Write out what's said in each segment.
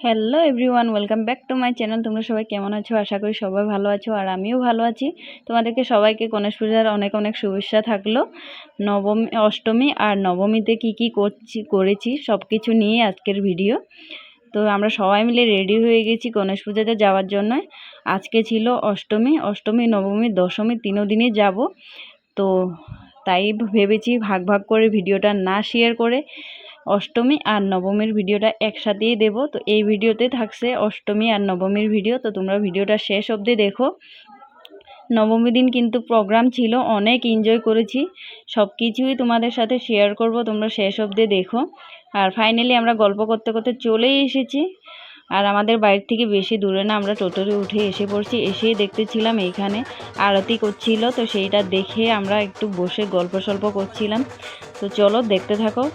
Hello everyone, welcome back to my channel. তোমরা সবাই কেমন আছো? আশা করি সবাই ভালো আছো, আর আমিও ভালো আছি। তোমাদেরকে সবাইকে গণেশ পূজার অনেক অনেক শুভেচ্ছা থাকলো। অষ্টমী আর নবমীতে কি করেছি সব কিছু নিয়ে আজকের ভিডিও। তো আমরা সবাই মিলে রেডি হয়ে গেছি গণেশ পূজাতে যাওয়ার জন্য। আজকে ছিল অষ্টমী, নবমী, দশমী, 3 দিনই যাব। তো তাই ভেবেছি ভাগ ভাগ করে ভিডিওটা না শেয়ার করে অষ্টমী আর নবমীর ভিডিওটা একসাথেই দেব। তো এই ভিডিওতে থাকছে অষ্টমী আর নবমীর ভিডিও, তো তোমরা ভিডিওটা শেষ অবধি দেখো। নবমী দিন কিন্তু প্রোগ্রাম ছিল, অনেক এনজয় করেছি, সব কিছুই তোমাদের সাথে শেয়ার করব, তোমরা শেষ অবধি দেখো। আর ফাইনালি আমরা গল্প করতে করতে চলেই এসেছি। আর আমাদের বাড়ির থেকে বেশি দূরে না, আমরা টোটোতে উঠে এসে পড়ছি। এসেই দেখতেছিলাম এইখানে আরতি করছিল, তো সেইটা দেখে আমরা একটু বসে গল্প সল্প করছিলাম। তো চলো দেখতে থাকো।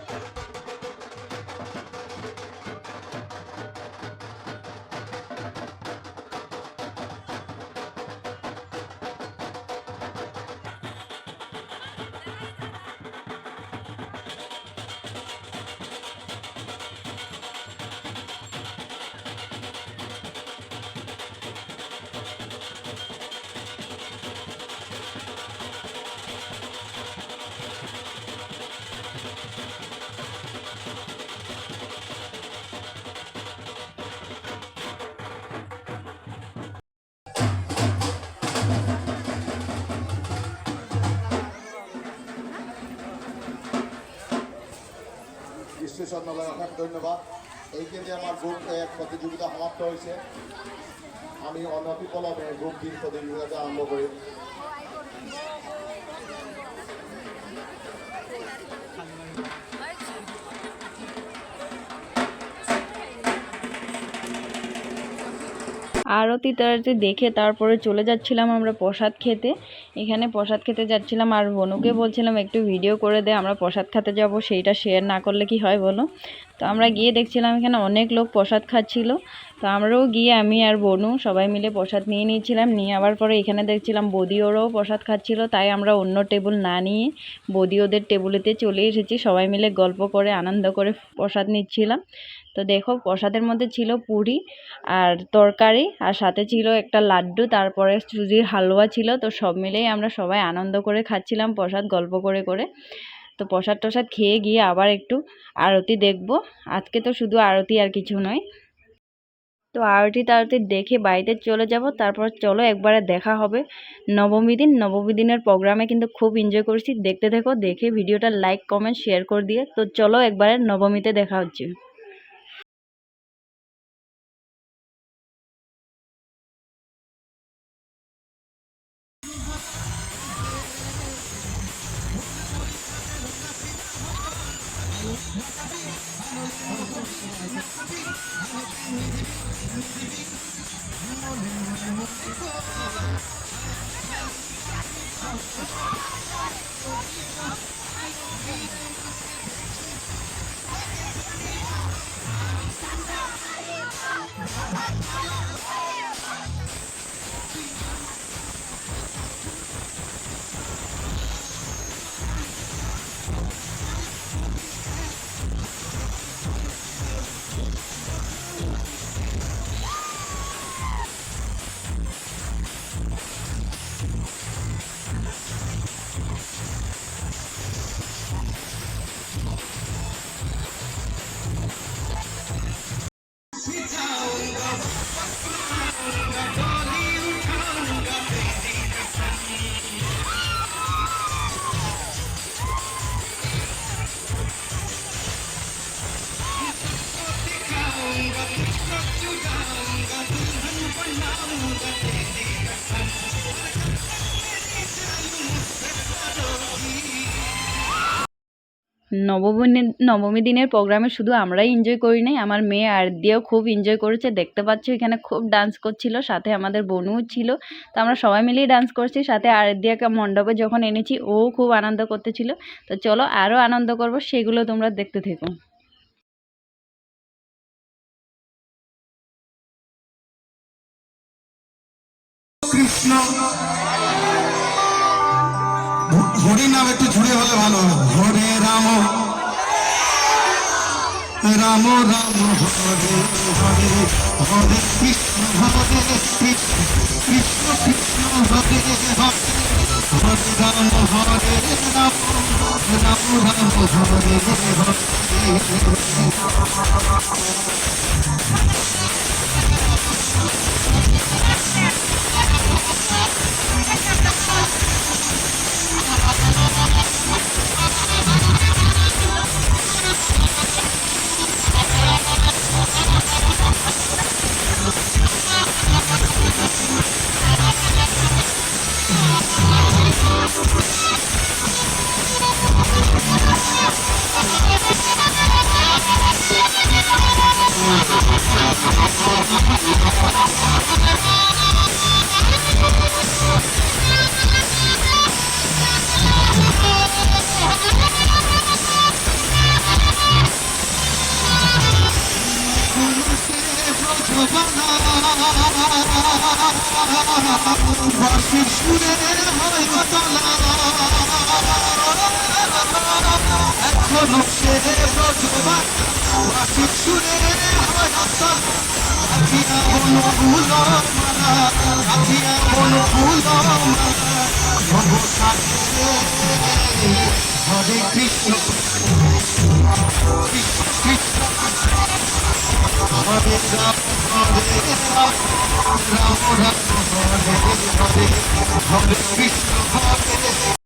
স্টেশন ধন্যবাদ। এইখানে আমার গ্রুপ প্রতিযোগিতা সমাপ্ত হয়েছে। আমি অনতিপলমে গ্রুপ 3 প্রতিযোগিতাটা আরম্ভ করি। আরতিটা দেখে তারপরে চলে যাচ্ছিলাম আমরা প্রসাদ খেতে। এখানে প্রসাদ খেতে যাচ্ছিলাম, আর বনুকে বলছিলাম একটু ভিডিও করে দে, আমরা প্রসাদ খেতে যাব, সেইটা শেয়ার না করলে কি হয় বলো। তো আমরা গিয়ে দেখছিলাম এখানে অনেক লোক প্রসাদ খাচ্ছিল। তো আমরাও গিয়ে আমি আর বনু সবাই মিলে প্রসাদ নিয়ে নিয়েছিলাম। নিয়ে আবার পরে এখানে দেখছিলাম বৌদি ওরাও প্রসাদ খাচ্ছিল, তাই আমরা অন্য টেবিল না নিয়ে বৌদি ওদের টেবিলেতে চলে এসেছি। সবাই মিলে গল্প করে আনন্দ করে প্রসাদ নিচ্ছিলাম। তো দেখো প্রসাদের মধ্যে ছিল পুরি আর তরকারি, আর সাথে ছিল একটা লাড্ডু, তারপরে সুজির হালুয়া ছিল। তো সব মিলেই আমরা সবাই আনন্দ করে খাচ্ছিলাম প্রসাদ, গল্প করে করে। তো প্রসাদ টসাদ খেয়ে গিয়ে আবার একটু আরতি দেখব। আজকে তো শুধু আরতি আর কিছু নয়। তো আরতি তারতি দেখে বাড়িতে চলে যাব। তারপর চলো একবারে দেখা হবে নবমী দিনের প্রোগ্রামে কিন্তু খুব এনজয় করেছি। দেখতে দেখো, দেখে ভিডিওটা লাইক কমেন্ট শেয়ার করে দিয়ে। তো চলো একবারে নবমীতে দেখা হচ্ছে। নবমী দিনের প্রোগ্রামে শুধু আমরাই এনজয় করি নাই, আমার মেয়ে আরদিয়াও খুব এনজয় করেছে। দেখতে পাচ্ছ এখানে খুব ডান্স করছিল, সাথে আমাদের বোনও ছিল। তো আমরা সবাই মিলেই ডান্স করছি। সাথে আরদিয়াকে মণ্ডপে যখন এনেছি ও খুব আনন্দ করতেছিল। তো চলো আরও আনন্দ করব, সেগুলো তোমরা দেখতে থেকো। কৃষ্ণ হরি নাম একটু ঝুড়ে হলে ভালো। হরে রাম রাম রাম হরে হরে, হরে কৃষ্ণ হরে কৃষ্ণ, কৃষ্ণ কৃষ্ণ হরে হরে, হরে রাম হরে রাম, রাম রাম হরে হরে। বাঁশির সুরে হয় তলা, এখনো সে ব্রজবান। বাঁশির সুরে হয় তলা, আখিয়া বনফুল মালা, আখিয়া বনফুল মালা। ভব সাগরে হরে কৃষ্ণ, কৃষ্ণ কৃষ্ণ হরে রাম, হরে রাম, রাম রাম হরে হরে, হরে কৃষ্ণ হরে